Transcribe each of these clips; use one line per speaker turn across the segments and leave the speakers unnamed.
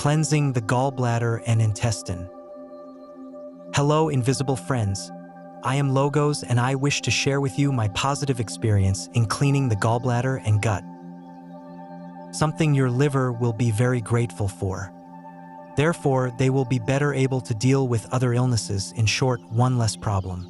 Cleansing the gallbladder and intestine. Hello, invisible friends. I am Logos and I wish to share with you my positive experience in cleaning the gallbladder and gut. Something your liver will be very grateful for. Therefore, they will be better able to deal with other illnesses, in short, one less problem.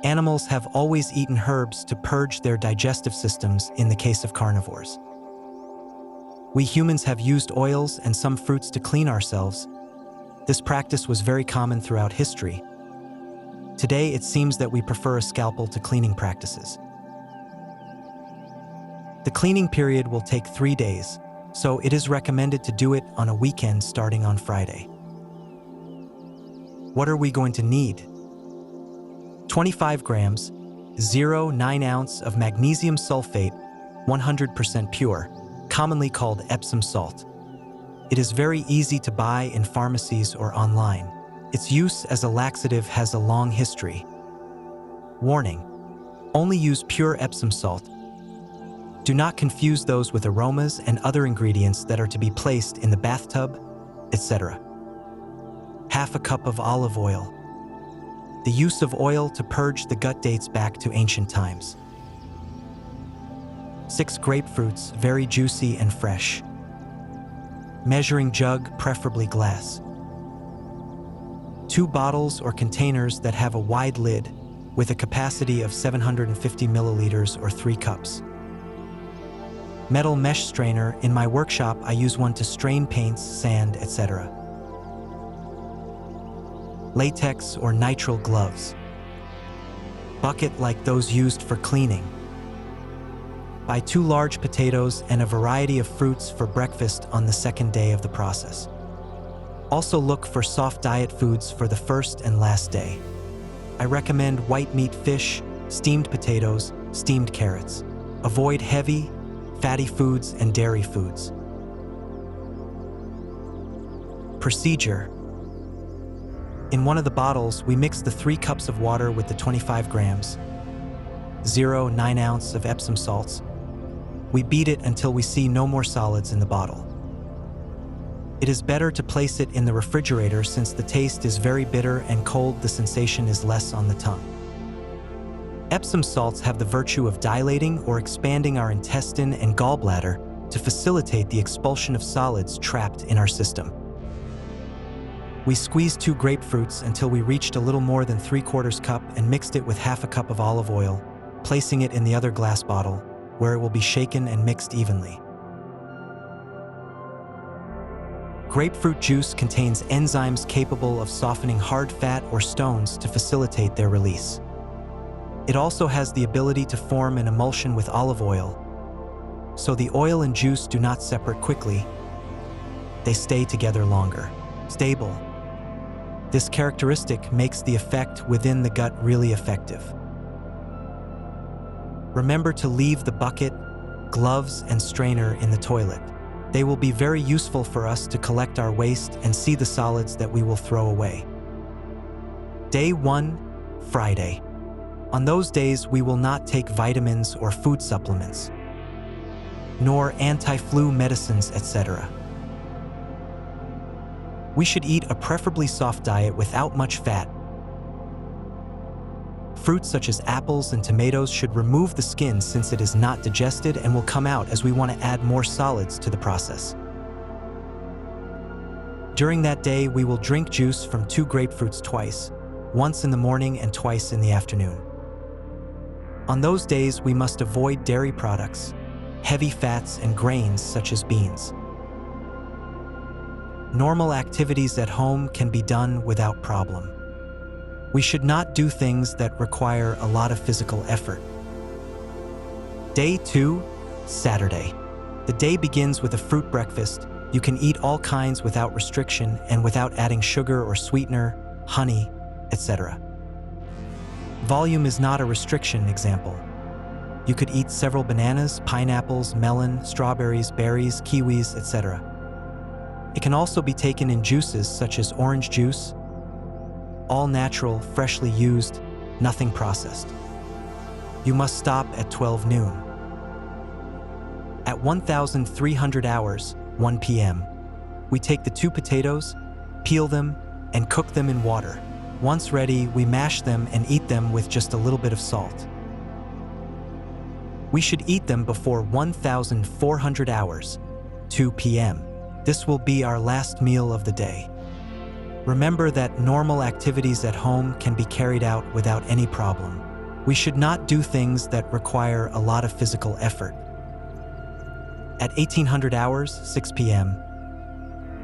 Animals have always eaten herbs to purge their digestive systems in the case of carnivores. We humans have used oils and some fruits to clean ourselves. This practice was very common throughout history. Today, it seems that we prefer a scalpel to cleaning practices. The cleaning period will take 3 days, so it is recommended to do it on a weekend starting on Friday. What are we going to need? 25 grams, 0.9 ounce of magnesium sulfate, 100% pure, commonly called Epsom salt. It is very easy to buy in pharmacies or online. Its use as a laxative has a long history. Warning: only use pure Epsom salt. Do not confuse those with aromas and other ingredients that are to be placed in the bathtub, etc. Half a cup of olive oil. The use of oil to purge the gut dates back to ancient times. 6 grapefruits, very juicy and fresh. Measuring jug, preferably glass. 2 bottles or containers that have a wide lid with a capacity of 750 milliliters or 3 cups. Metal mesh strainer. In my workshop, I use one to strain paints, sand, etc. Latex or nitrile gloves. Bucket like those used for cleaning. Buy 2 large potatoes and a variety of fruits for breakfast on the second day of the process. Also look for soft diet foods for the first and last day. I recommend white meat fish, steamed potatoes, steamed carrots. Avoid heavy, fatty foods and dairy foods. Procedure: in one of the bottles, we mix the 3 cups of water with the 25 grams, 0.9 ounce of Epsom salts. We beat it until we see no more solids in the bottle. It is better to place it in the refrigerator since the taste is very bitter and cold, the sensation is less on the tongue. Epsom salts have the virtue of dilating or expanding our intestine and gallbladder to facilitate the expulsion of solids trapped in our system. We squeezed 2 grapefruits until we reached a little more than 3/4 cup and mixed it with half a cup of olive oil, placing it in the other glass bottle, where it will be shaken and mixed evenly. Grapefruit juice contains enzymes capable of softening hard fat or stones to facilitate their release. It also has the ability to form an emulsion with olive oil, so the oil and juice do not separate quickly. They stay together longer. Stable. This characteristic makes the effect within the gut really effective. Remember to leave the bucket, gloves, and strainer in the toilet. They will be very useful for us to collect our waste and see the solids that we will throw away. Day 1, Friday. On those days, we will not take vitamins or food supplements, nor anti-flu medicines, etc. We should eat a preferably soft diet without much fat. Fruits such as apples and tomatoes should remove the skin since it is not digested and will come out as we want to add more solids to the process. During that day, we will drink juice from 2 grapefruits twice, once in the morning and twice in the afternoon. On those days, we must avoid dairy products, heavy fats, and grains such as beans. Normal activities at home can be done without problem. We should not do things that require a lot of physical effort. Day 2, Saturday. The day begins with a fruit breakfast. You can eat all kinds without restriction and without adding sugar or sweetener, honey, etc. Volume is not a restriction. Example: you could eat several bananas, pineapples, melon, strawberries, berries, kiwis, etc. It can also be taken in juices such as orange juice, all natural, freshly used, nothing processed. You must stop at 12 noon. At 1,300 hours, 1 p.m., we take the 2 potatoes, peel them, and cook them in water. Once ready, we mash them and eat them with just a little bit of salt. We should eat them before 1,400 hours, 2 p.m. This will be our last meal of the day. Remember that normal activities at home can be carried out without any problem. We should not do things that require a lot of physical effort. At 1800 hours, 6 p.m.,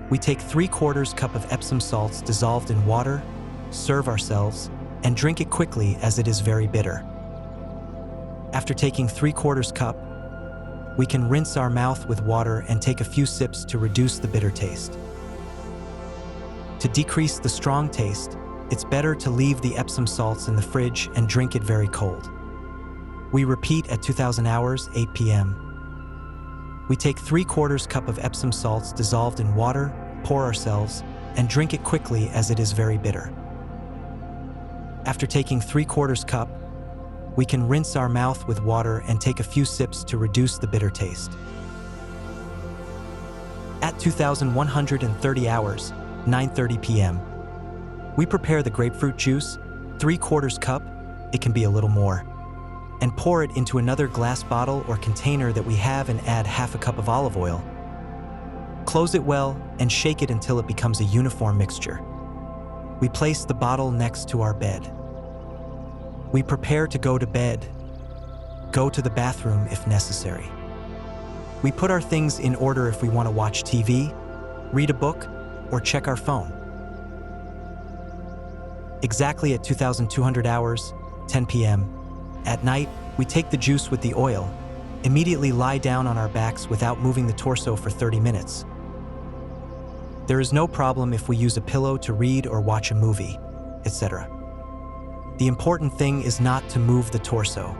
we take 3/4 cup of Epsom salts dissolved in water, serve ourselves, and drink it quickly as it is very bitter. After taking 3/4 cup, we can rinse our mouth with water and take a few sips to reduce the bitter taste. To decrease the strong taste, it's better to leave the Epsom salts in the fridge and drink it very cold. We repeat at 2000 hours, 8 p.m. We take 3/4 cup of Epsom salts dissolved in water, pour ourselves, and drink it quickly as it is very bitter. After taking 3/4 cup, we can rinse our mouth with water and take a few sips to reduce the bitter taste. At 2130 hours, 9:30 p.m., we prepare the grapefruit juice, 3/4 cup, it can be a little more, and pour it into another glass bottle or container that we have and add 1/2 cup of olive oil. Close it well and shake it until it becomes a uniform mixture. We place the bottle next to our bed. We prepare to go to bed, go to the bathroom if necessary. We put our things in order if we want to watch TV, read a book, or check our phone. Exactly at 2200 hours, 10 p.m., at night, we take the juice with the oil, immediately lie down on our backs without moving the torso for 30 minutes. There is no problem if we use a pillow to read or watch a movie, etc. The important thing is not to move the torso.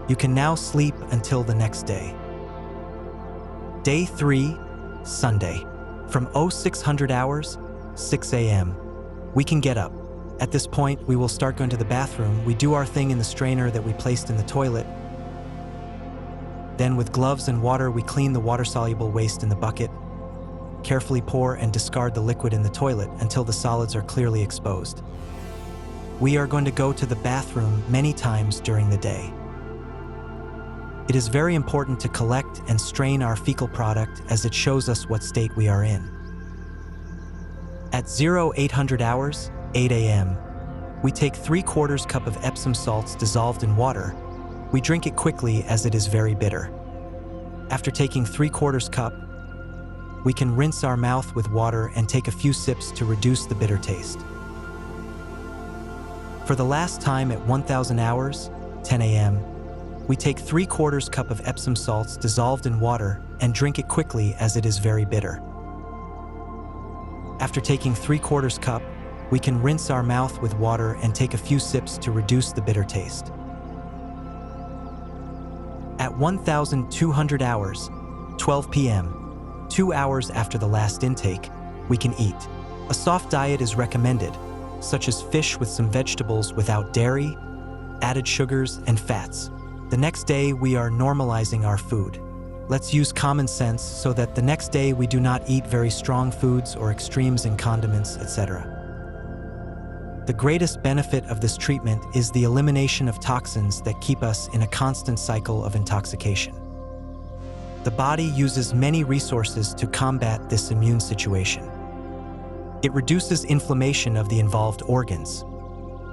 You can now sleep until the next day. Day 3, Sunday. From 0600 hours, 6 a.m., we can get up. At this point, we will start going to the bathroom. We do our thing in the strainer that we placed in the toilet. Then with gloves and water, we clean the water-soluble waste in the bucket. Carefully pour and discard the liquid in the toilet until the solids are clearly exposed. We are going to go to the bathroom many times during the day. It is very important to collect and strain our fecal product as it shows us what state we are in. At 0800 hours, 8 a.m., we take 3/4 cup of Epsom salts dissolved in water. We drink it quickly as it is very bitter. After taking 3/4 cup, we can rinse our mouth with water and take a few sips to reduce the bitter taste. For the last time at 1000 hours, 10 a.m., we take 3/4 cup of Epsom salts dissolved in water and drink it quickly as it is very bitter. After taking 3/4 cup, we can rinse our mouth with water and take a few sips to reduce the bitter taste. At 1200 hours, 12 p.m., 2 hours after the last intake, we can eat. A soft diet is recommended, such as fish with some vegetables without dairy, added sugars, and fats. The next day, we are normalizing our food. Let's use common sense so that the next day we do not eat very strong foods or extremes in condiments, etc. The greatest benefit of this treatment is the elimination of toxins that keep us in a constant cycle of intoxication. The body uses many resources to combat this immune situation. It reduces inflammation of the involved organs,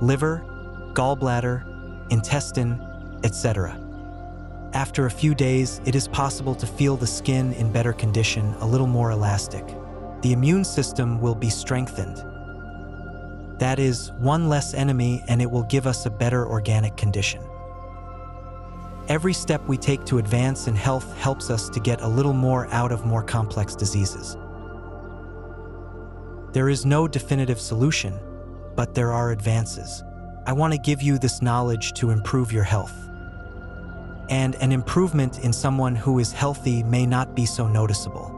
liver, gallbladder, intestine, etc. After a few days, it is possible to feel the skin in better condition, a little more elastic. The immune system will be strengthened. That is, one less enemy, and it will give us a better organic condition. Every step we take to advance in health helps us to get a little more out of more complex diseases. There is no definitive solution, but there are advances. I want to give you this knowledge to improve your health. And an improvement in someone who is healthy may not be so noticeable.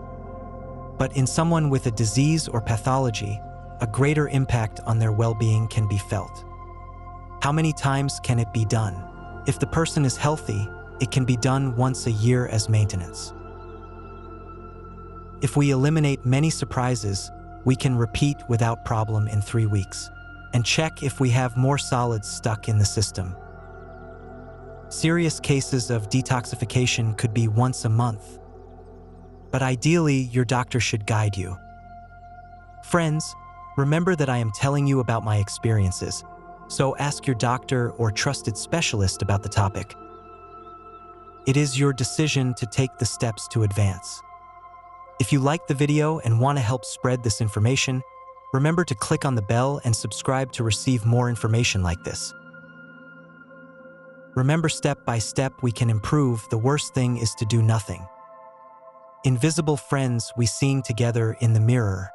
But in someone with a disease or pathology, a greater impact on their well-being can be felt. How many times can it be done? If the person is healthy, it can be done once a year as maintenance. If we eliminate many surprises, we can repeat without problem in 3 weeks and check if we have more solids stuck in the system. Serious cases of detoxification could be once a month, but ideally, your doctor should guide you. Friends, remember that I am telling you about my experiences, so ask your doctor or trusted specialist about the topic. It is your decision to take the steps to advance. If you like the video and want to help spread this information, remember to click on the bell and subscribe to receive more information like this. Remember, step by step we can improve. The worst thing is to do nothing. Invisible friends we seeing together in the mirror.